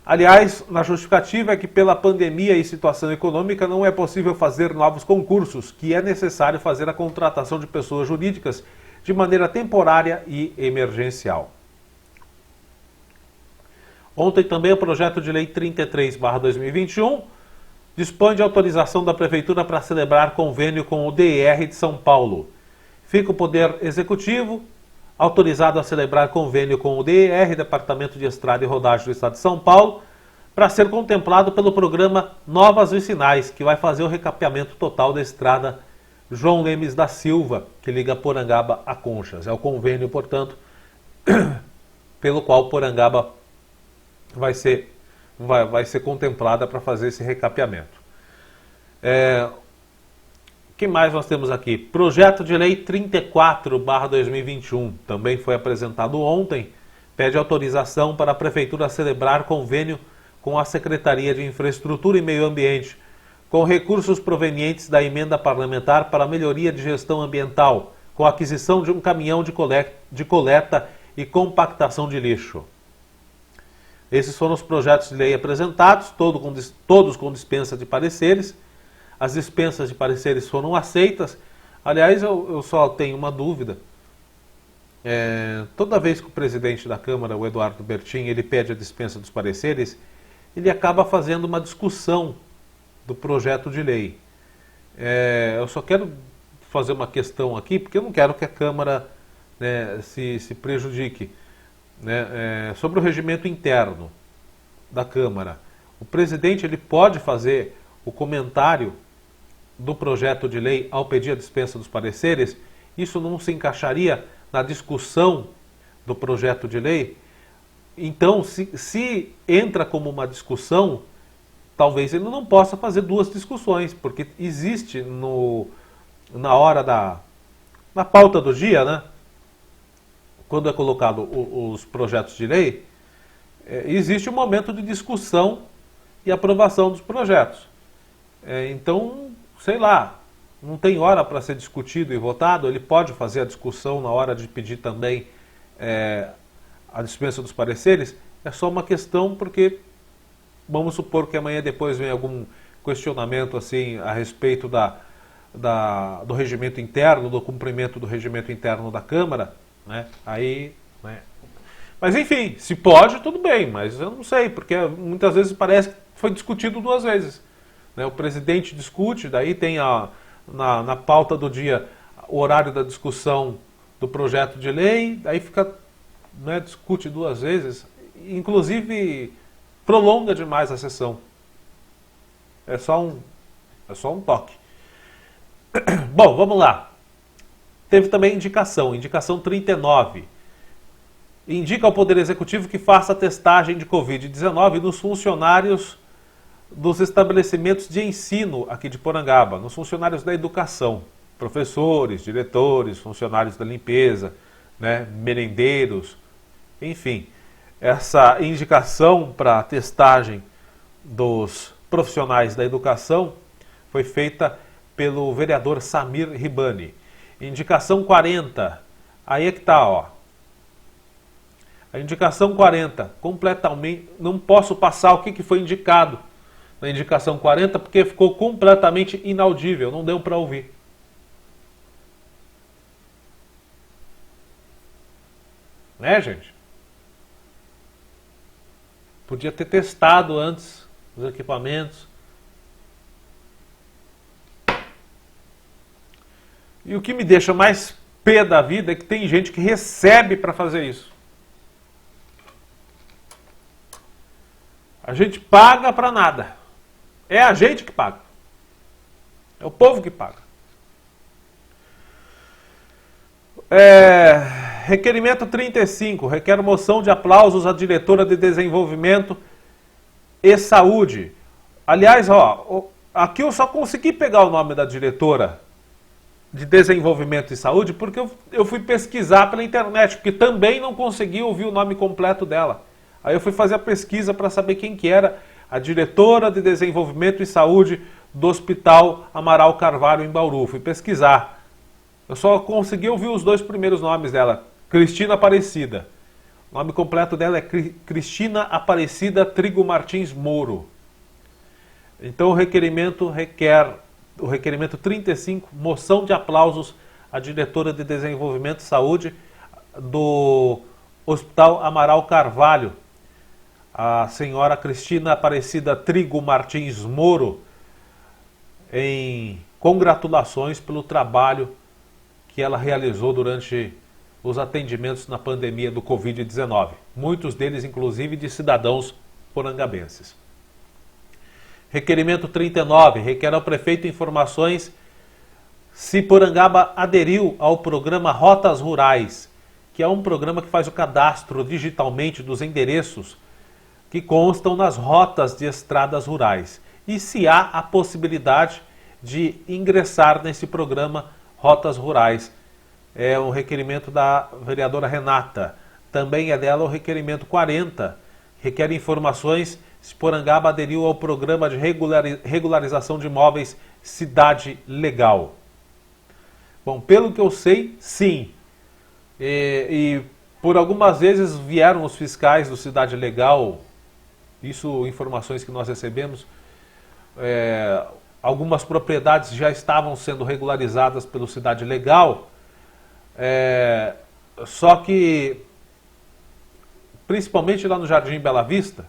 Aliás, na justificativa é que pela pandemia e situação econômica não é possível fazer novos concursos, que é necessário fazer a contratação de pessoas jurídicas de maneira temporária e emergencial. Ontem também o projeto de lei 33/2021 dispõe de autorização da Prefeitura para celebrar convênio com o DER de São Paulo. Fica o Poder Executivo autorizado a celebrar convênio com o DER, Departamento de Estrada e Rodagem do Estado de São Paulo, para ser contemplado pelo programa Novas Vicinais, que vai fazer o recapeamento total da estrada João Lemes da Silva, que liga Porangaba a Conchas. É o convênio, portanto, pelo qual Porangaba vai ser contemplada para fazer esse recapeamento. O que mais nós temos aqui? Projeto de lei 34/2021, também foi apresentado ontem, pede autorização para a Prefeitura celebrar convênio com a Secretaria de Infraestrutura e Meio Ambiente, com recursos provenientes da emenda parlamentar para melhoria de gestão ambiental, com a aquisição de um caminhão de coleta e compactação de lixo. Esses foram os projetos de lei apresentados, todos com dispensa de pareceres. As dispensas de pareceres foram aceitas. Aliás, eu só tenho uma dúvida. Toda vez que o presidente da Câmara, o Eduardo Bertin, ele pede a dispensa dos pareceres, ele acaba fazendo uma discussão do projeto de lei. Eu só quero fazer uma questão aqui, porque eu não quero que a Câmara, né, se prejudique. Né, sobre o regimento interno da Câmara. O presidente ele pode fazer o comentário do projeto de lei ao pedir a dispensa dos pareceres. Isso não se encaixaria na discussão do projeto de lei? Então, se entra como uma discussão, talvez ele não possa fazer 2 discussões, porque existe na hora na pauta do dia, né? Quando é colocado os projetos de lei, existe um momento de discussão e aprovação dos projetos. Então, sei lá, não tem hora para ser discutido e votado, ele pode fazer a discussão na hora de pedir também a dispensa dos pareceres. É só uma questão porque, vamos supor que amanhã depois vem algum questionamento assim a respeito do regimento interno, do cumprimento do regimento interno da Câmara, né? Aí, né? Mas enfim, se pode, tudo bem, mas eu não sei, porque muitas vezes parece que foi discutido 2 vezes. Né? O presidente discute, daí tem na pauta do dia o horário da discussão do projeto de lei, daí fica, né, discute 2 vezes, inclusive prolonga demais a sessão. É só um toque. Bom, vamos lá. Teve também indicação 39. Indica ao Poder Executivo que faça a testagem de Covid-19 nos funcionários dos estabelecimentos de ensino aqui de Porangaba, nos funcionários da educação. professores, diretores, funcionários da limpeza, né, merendeiros, enfim. Essa indicação para testagem dos profissionais da educação foi feita pelo vereador Samir Ribani. Indicação 40, aí é que está, ó. A indicação 40, completamente, não posso passar o que foi indicado na indicação 40, porque ficou completamente inaudível, não deu para ouvir. Né, gente? Podia ter testado antes os equipamentos. E o que me deixa mais pé da vida é que tem gente que recebe para fazer isso. A gente paga para nada. É a gente que paga. É o povo que paga. Requerimento 35. Requer moção de aplausos à diretora de Desenvolvimento e Saúde. Aliás, ó, aqui eu só consegui pegar o nome da diretora de Desenvolvimento e Saúde porque eu fui pesquisar pela internet, porque também não consegui ouvir o nome completo dela. Aí eu fui fazer a pesquisa para saber quem que era a diretora de Desenvolvimento e Saúde do Hospital Amaral Carvalho em Bauru. Fui pesquisar. Eu só consegui ouvir os 2 primeiros nomes dela. Cristina Aparecida. O nome completo dela é Cristina Aparecida Trigo Martins Moro. Então o requerimento 35, moção de aplausos à diretora de Desenvolvimento e Saúde do Hospital Amaral Carvalho, a senhora Cristina Aparecida Trigo Martins Moro, em congratulações pelo trabalho que ela realizou durante os atendimentos na pandemia do Covid-19. Muitos deles, inclusive, de cidadãos porangabenses. Requerimento 39. Requer ao prefeito informações se Porangaba aderiu ao programa Rotas Rurais, que é um programa que faz o cadastro digitalmente dos endereços que constam nas rotas de estradas rurais. E se há a possibilidade de ingressar nesse programa Rotas Rurais. É um requerimento da vereadora Renata. Também é dela o requerimento 40. Requer informações se Porangaba aderiu ao programa de regularização de imóveis Cidade Legal. Bom, pelo que eu sei, sim. E por algumas vezes vieram os fiscais do Cidade Legal, isso informações que nós recebemos, algumas propriedades já estavam sendo regularizadas pelo Cidade Legal, só que, principalmente lá no Jardim Bela Vista,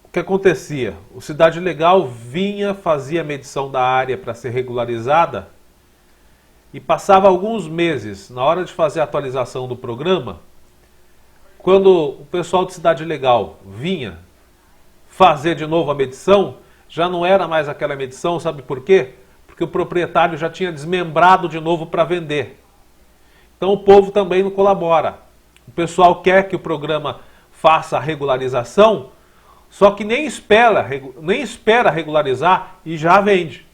o que acontecia? O Cidade Legal vinha, fazia a medição da área para ser regularizada e passava alguns meses, na hora de fazer a atualização do programa, quando o pessoal de Cidade Legal vinha fazer de novo a medição, já não era mais aquela medição, sabe por quê? Porque o proprietário já tinha desmembrado de novo para vender. Então o povo também não colabora. O pessoal quer que o programa faça a regularização, só que nem espera regularizar e já vende.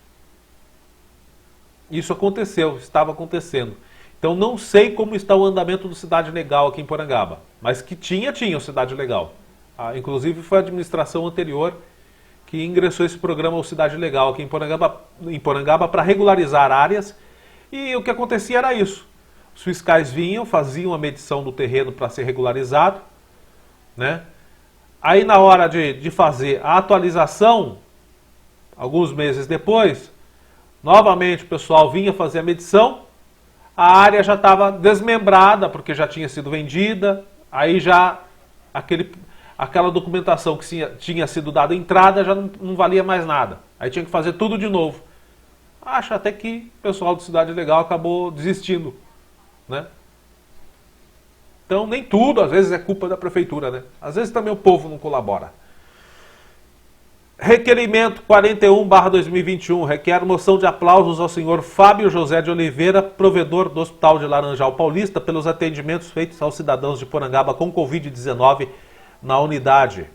Isso aconteceu, estava acontecendo. Então não sei como está o andamento do Cidade Legal aqui em Porangaba, mas que tinha o Cidade Legal. Inclusive foi a administração anterior que ingressou esse programa ao Cidade Legal aqui em Porangaba para regularizar áreas, e o que acontecia era isso. Os fiscais vinham, faziam a medição do terreno para ser regularizado, né? Aí na hora de fazer a atualização, alguns meses depois, novamente o pessoal vinha fazer a medição, a área já estava desmembrada, porque já tinha sido vendida, aí já aquela documentação que tinha sido dada entrada já não valia mais nada. Aí tinha que fazer tudo de novo. Acho até que o pessoal do Cidade Legal acabou desistindo, né? Então nem tudo, às vezes, é culpa da prefeitura, né? Às vezes também o povo não colabora. Requerimento 41/2021 requer moção de aplausos ao senhor Fábio José de Oliveira, provedor do Hospital de Laranjal Paulista, pelos atendimentos feitos aos cidadãos de Porangaba com Covid-19 na unidade.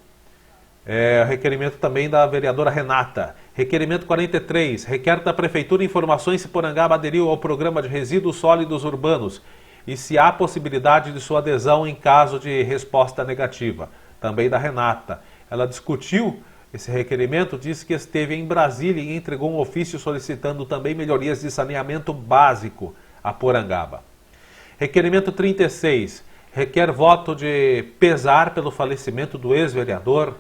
Requerimento também da vereadora Renata. Requerimento 43, requer da Prefeitura informações se Porangaba aderiu ao Programa de Resíduos Sólidos Urbanos e se há possibilidade de sua adesão em caso de resposta negativa. Também da Renata. Ela discutiu esse requerimento, disse que esteve em Brasília e entregou um ofício solicitando também melhorias de saneamento básico a Porangaba. Requerimento 36, requer voto de pesar pelo falecimento do ex-vereador,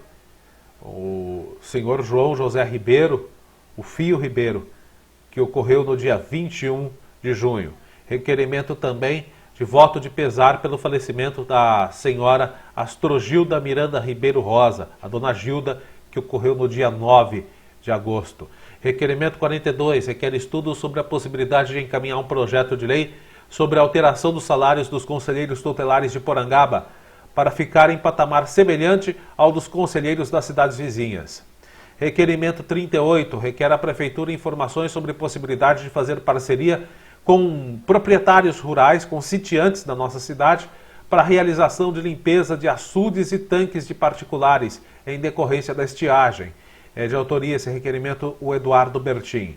o senhor João José Ribeiro, o Fio Ribeiro, que ocorreu no dia 21 de junho. Requerimento também de voto de pesar pelo falecimento da senhora Astrogilda Miranda Ribeiro Rosa, a dona Gilda, que ocorreu no dia 9 de agosto. Requerimento 42, requer estudo sobre a possibilidade de encaminhar um projeto de lei sobre a alteração dos salários dos conselheiros tutelares de Porangaba, para ficar em patamar semelhante ao dos conselheiros das cidades vizinhas. Requerimento 38, requer à Prefeitura informações sobre possibilidade de fazer parceria com proprietários rurais, com sitiantes da nossa cidade, para a realização de limpeza de açudes e tanques de particulares, em decorrência da estiagem. É de autoria esse requerimento o Eduardo Bertin.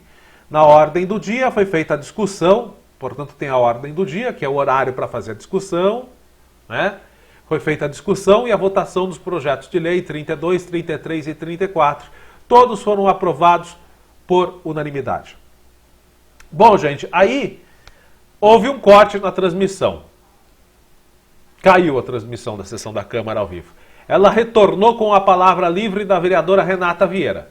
Na ordem do dia foi feita a discussão, portanto tem a ordem do dia, que é o horário para fazer a discussão, né? Foi feita a discussão e a votação dos projetos de lei 32, 33 e 34. Todos foram aprovados por unanimidade. Bom, gente, aí houve um corte na transmissão. Caiu a transmissão da sessão da Câmara ao vivo. Ela retornou com a palavra livre da vereadora Renata Vieira.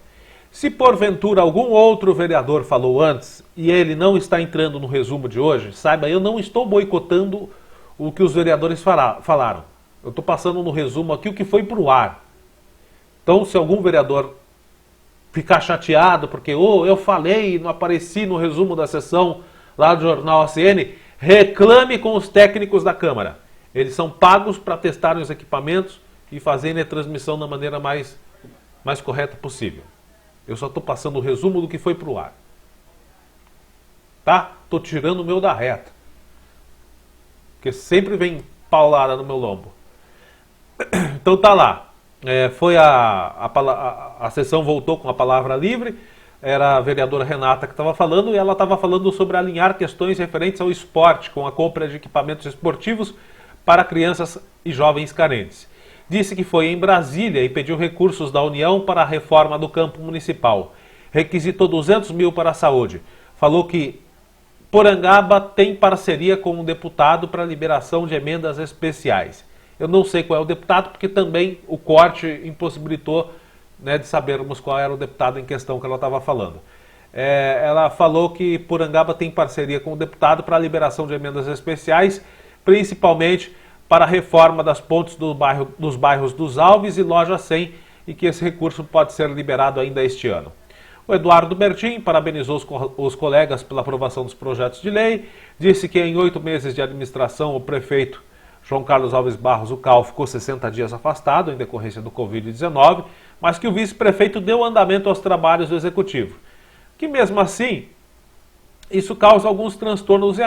Se porventura algum outro vereador falou antes e ele não está entrando no resumo de hoje, saiba, eu não estou boicotando o que os vereadores falaram. Eu estou passando no resumo aqui o que foi para o ar. Então, se algum vereador ficar chateado porque eu falei e não apareci no resumo da sessão lá do Jornal ACN, reclame com os técnicos da Câmara. Eles são pagos para testarem os equipamentos e fazerem a transmissão da maneira mais correta possível. Eu só estou passando o resumo do que foi para o ar. Tá? Estou tirando o meu da reta. Porque sempre vem paulada no meu lombo. Então tá lá. Foi a sessão voltou com a palavra livre. Era a vereadora Renata que estava falando, e ela estava falando sobre alinhar questões referentes ao esporte com a compra de equipamentos esportivos para crianças e jovens carentes. Disse que foi em Brasília e pediu recursos da União para a reforma do campo municipal. Requisitou 200 mil para a saúde. Falou que Porangaba tem parceria com um deputado para liberação de emendas especiais. Eu não sei qual é o deputado, porque também o corte impossibilitou, né, de sabermos qual era o deputado em questão que ela estava falando. Ela falou que Porangaba tem parceria com o deputado para a liberação de emendas especiais, principalmente para a reforma das pontes dos bairros dos Alves e Loja 100, e que esse recurso pode ser liberado ainda este ano. O Eduardo Bertin parabenizou os colegas pela aprovação dos projetos de lei, disse que em 8 meses de administração o prefeito João Carlos Alves Barros, o CAL, ficou 60 dias afastado em decorrência do Covid-19, mas que o vice-prefeito deu andamento aos trabalhos do executivo. Que mesmo assim, isso causa alguns transtornos e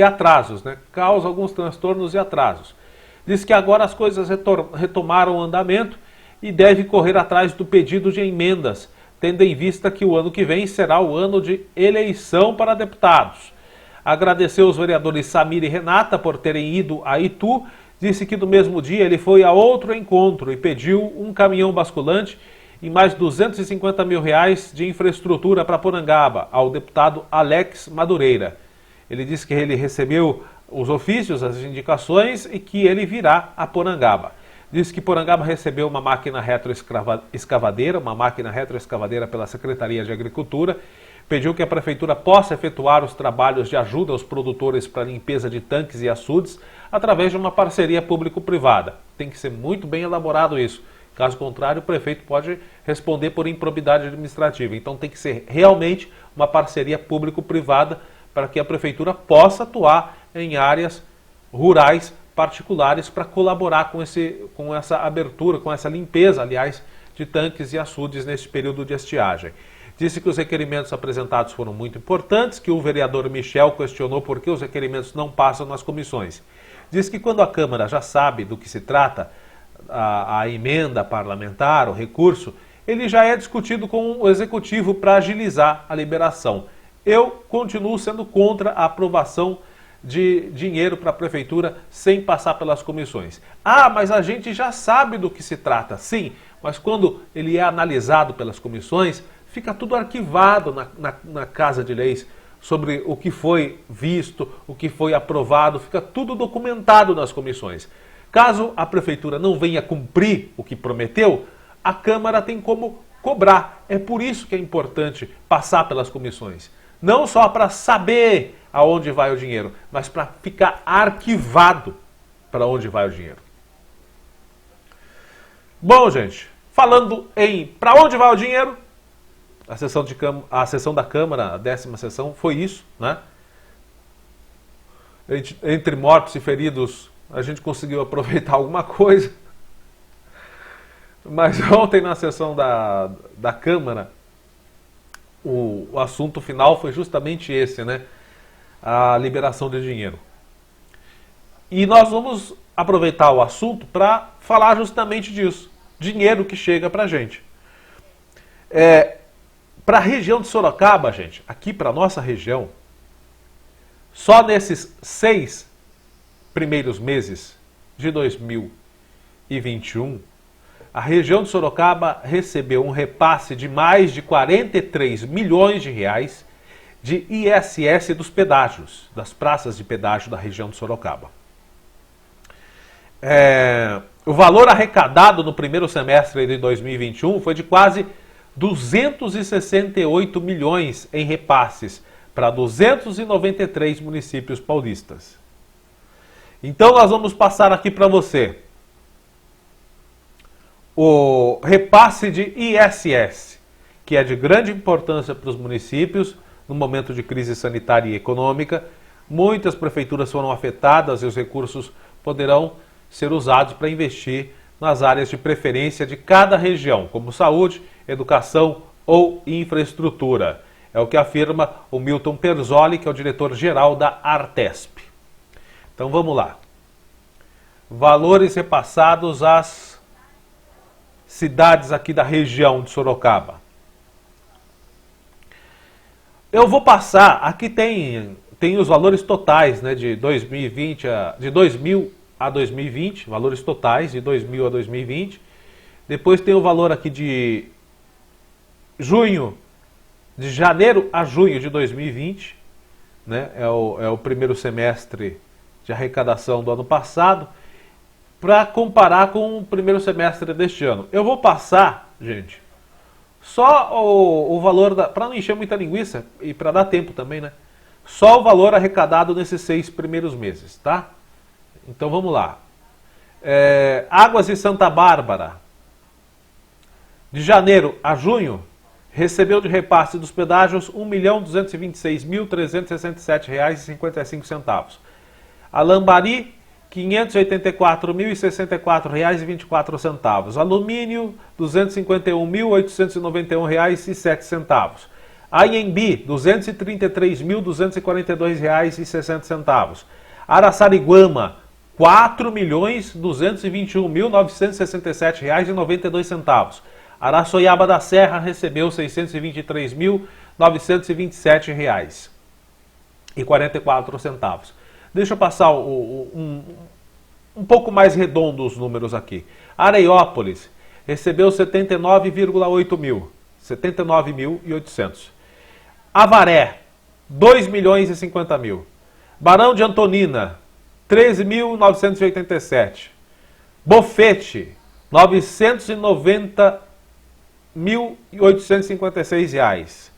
atrasos, né? Causa alguns transtornos e atrasos. Diz que agora as coisas retomaram o andamento e deve correr atrás do pedido de emendas, tendo em vista que o ano que vem será o ano de eleição para deputados. Agradeceu os vereadores Samir e Renata por terem ido a Itu. Disse que no mesmo dia ele foi a outro encontro e pediu um caminhão basculante e mais 250 mil reais de infraestrutura para Porangaba, ao deputado Alex Madureira. Ele disse que ele recebeu os ofícios, as indicações, e que ele virá a Porangaba. Disse que Porangaba recebeu uma máquina retroescavadeira, pela Secretaria de Agricultura. Pediu que a Prefeitura possa efetuar os trabalhos de ajuda aos produtores para limpeza de tanques e açudes através de uma parceria público-privada. Tem que ser muito bem elaborado isso. Caso contrário, o prefeito pode responder por improbidade administrativa. Então tem que ser realmente uma parceria público-privada para que a Prefeitura possa atuar em áreas rurais particulares para colaborar com essa abertura, com essa limpeza, aliás, de tanques e açudes neste período de estiagem. Disse que os requerimentos apresentados foram muito importantes, que o vereador Michel questionou por que os requerimentos não passam nas comissões. Diz que quando a Câmara já sabe do que se trata, a emenda parlamentar, o recurso, ele já é discutido com o Executivo para agilizar a liberação. Eu continuo sendo contra a aprovação de dinheiro para a Prefeitura sem passar pelas comissões. Ah, mas a gente já sabe do que se trata. Sim, mas quando ele é analisado pelas comissões, fica tudo arquivado na Casa de Leis sobre o que foi visto, o que foi aprovado, fica tudo documentado nas comissões. Caso a Prefeitura não venha cumprir o que prometeu, a Câmara tem como cobrar. É por isso que é importante passar pelas comissões. Não só para saber aonde vai o dinheiro, mas para ficar arquivado para onde vai o dinheiro. Bom, gente, falando em para onde vai o dinheiro, a sessão da Câmara, a 10ª sessão, foi isso, né? Entre mortos e feridos, a gente conseguiu aproveitar alguma coisa. Mas ontem, na sessão da Câmara, o assunto final foi justamente esse, né? A liberação de dinheiro. E nós vamos aproveitar o assunto para falar justamente disso. Dinheiro que chega para a gente. Para a região de Sorocaba, gente, aqui para a nossa região, só nesses 6 primeiros meses de 2021, a região de Sorocaba recebeu um repasse de mais de 43 milhões de reais de ISS dos pedágios, das praças de pedágio da região de Sorocaba. O valor arrecadado no primeiro semestre de 2021 foi de quase 268 milhões em repasses para 293 municípios paulistas. Então nós vamos passar aqui para você o repasse de ISS, que é de grande importância para os municípios no momento de crise sanitária e econômica. Muitas prefeituras foram afetadas e os recursos poderão ser usados para investir nas áreas de preferência de cada região, como saúde, educação ou infraestrutura. É o que afirma o Milton Perzoli, que é o diretor-geral da Artesp. Então vamos lá. Valores repassados às cidades aqui da região de Sorocaba. Eu vou passar, aqui tem os valores totais, né, de 2020 de 2000 a 2020, valores totais de 2000 a 2020. Depois tem o valor aqui de janeiro a junho de 2020, né? É o primeiro semestre de arrecadação do ano passado, para comparar com o primeiro semestre deste ano. Eu vou passar, gente, só o valor, para não encher muita linguiça e para dar tempo também, né? Só o valor arrecadado nesses 6 primeiros meses, tá? Então vamos lá. Águas de Santa Bárbara, de janeiro a junho, recebeu de repasse dos pedágios R$ 1.226.367,55. Alambari, R$ 584.064,24. Alumínio, R$ 251.891,07. Anhembi, R$ 233.242,60. Araçariguama, R$ 4.221.967,92. Araçoiaba da Serra recebeu R$ 623.927,44. Deixa eu passar um pouco mais redondo os números aqui. Areiópolis recebeu 79,8 mil, 79.800. Avaré, 2.050.000. Barão de Antonina, 13.987. Bofete, R$ 990.856.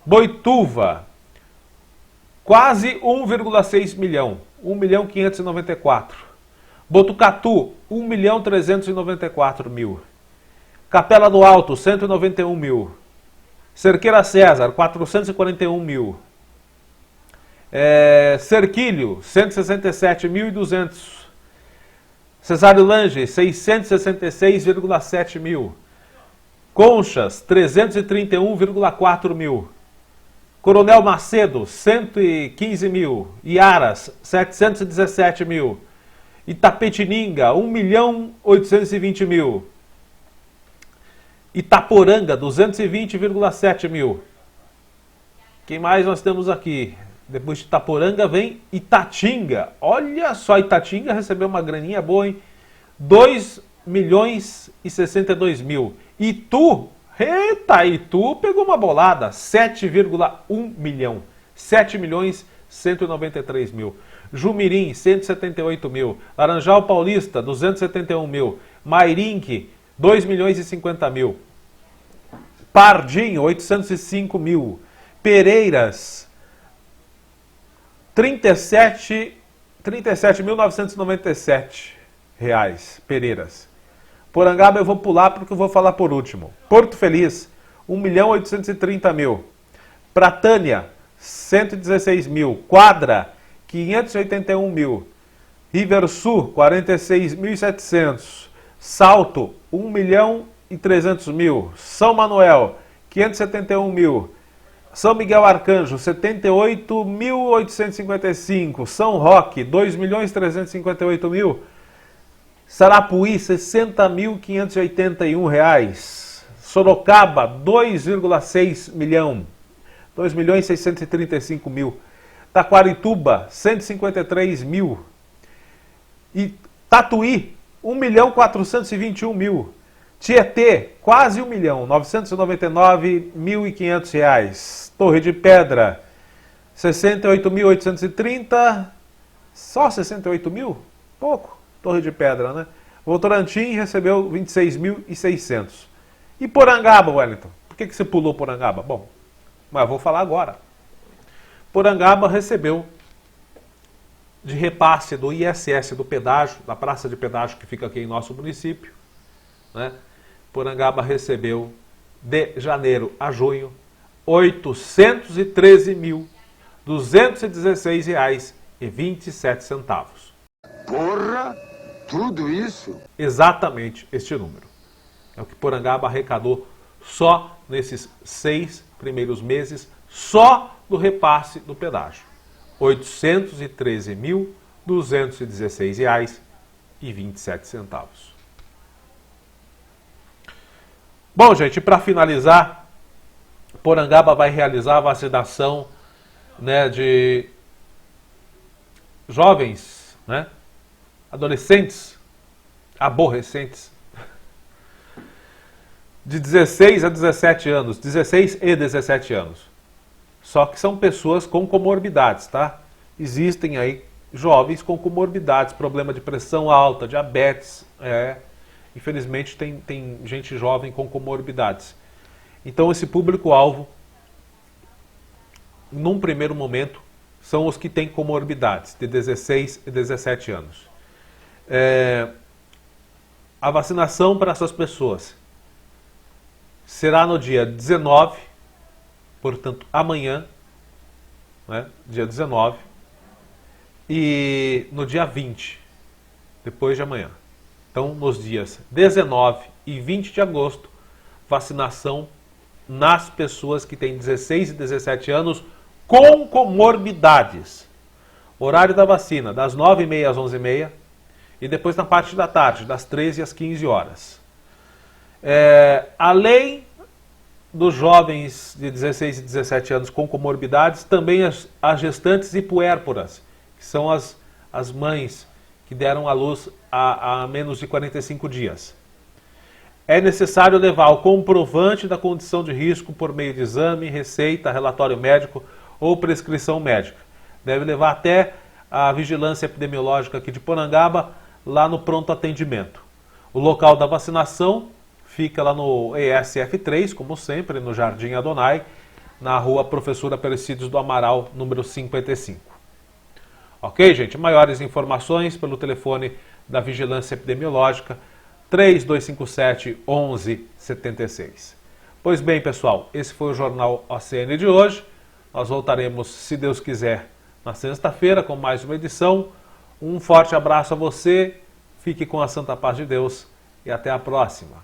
Boituva, quase 1,6 milhão, 1.594.000. Botucatu, 1.394.000. Capela do Alto, 191.000. Cerqueira César, 441.000. Cerquilho, 167.200. Cesário Lange, 666,7 mil. Conchas, 331,4 mil. Coronel Macedo, 115 mil. Iaras, 717 mil. Itapetininga, 1.820.000. Itaporanga, 220,7 mil. Quem mais nós temos aqui? Depois de Itaporanga vem Itatinga. Olha só, Itatinga recebeu uma graninha boa, hein? 2 milhões e 62 mil. Itu, eita, Itu pegou uma bolada, 7,1 milhão. 7 milhões 193 mil. Jumirim, 178 mil. Laranjal Paulista, 271 mil. Mairinque, 2 milhões e 50 mil. Pardinho, 805 mil. Pereiras, 37.997 reais. Pereiras. Porangaba eu vou pular porque eu vou falar por último. Porto Feliz, 1.830.000. Pratânia, 116 mil. Quadra, 581 mil. Riversul, 46.700. Salto, 1.300.000. São Manuel, 571 mil. São Miguel Arcanjo, 78.855. São Roque, 2.358.000. Sarapuí, 60.581 reais. Sorocaba, 2,6 milhão. 2.635 mil. Taquarituba, 153 mil. E Tatuí, 1.421.000. Tietê, quase 1 milhão, 999.500 reais. Torre de Pedra, 68.830. Só 68 mil? Pouco. Torre de Pedra, né? Votorantim recebeu 26.600. E Porangaba, Wellington? Por que você pulou Porangaba? Bom, mas vou falar agora. Porangaba recebeu de repasse do ISS do pedágio, da praça de pedágio que fica aqui em nosso município, né? Porangaba recebeu de janeiro a junho R$ 813.216,27. Porra, tudo isso? Exatamente este número. É o que Porangaba arrecadou só nesses 6 primeiros meses, só do repasse do pedágio. R$ 813.216,27. Bom, gente, para finalizar, Porangaba vai realizar a vacinação, né, de jovens, né, adolescentes, aborrecentes, de 16 a 17 anos, 16 e 17 anos. Só que são pessoas com comorbidades, tá? Existem aí jovens com comorbidades, problema de pressão alta, diabetes, infelizmente tem gente jovem com comorbidades. Então esse público-alvo, num primeiro momento, são os que têm comorbidades, de 16 e 17 anos. A vacinação para essas pessoas será no dia 19, portanto amanhã, né, dia 19, e no dia 20, depois de amanhã. Então, nos dias 19 e 20 de agosto, vacinação nas pessoas que têm 16 e 17 anos com comorbidades. Horário da vacina, das 9h30 às 11h30 e depois na parte da tarde, das 13 às 15 horas. Além dos jovens de 16 e 17 anos com comorbidades, também as gestantes e puérperas, que são as mães que deram à luz há menos de 45 dias. É necessário levar o comprovante da condição de risco por meio de exame, receita, relatório médico ou prescrição médica. Deve levar até a vigilância epidemiológica aqui de Porangaba, lá no pronto atendimento. O local da vacinação fica lá no ESF3, como sempre, no Jardim Adonai, na rua Professora Aparecidos do Amaral, número 55. Ok, gente? Maiores informações pelo telefone da Vigilância Epidemiológica, 3257-1176. Pois bem, pessoal, esse foi o Jornal OCN de hoje. Nós voltaremos, se Deus quiser, na sexta-feira com mais uma edição. Um forte abraço a você, fique com a santa paz de Deus e até a próxima.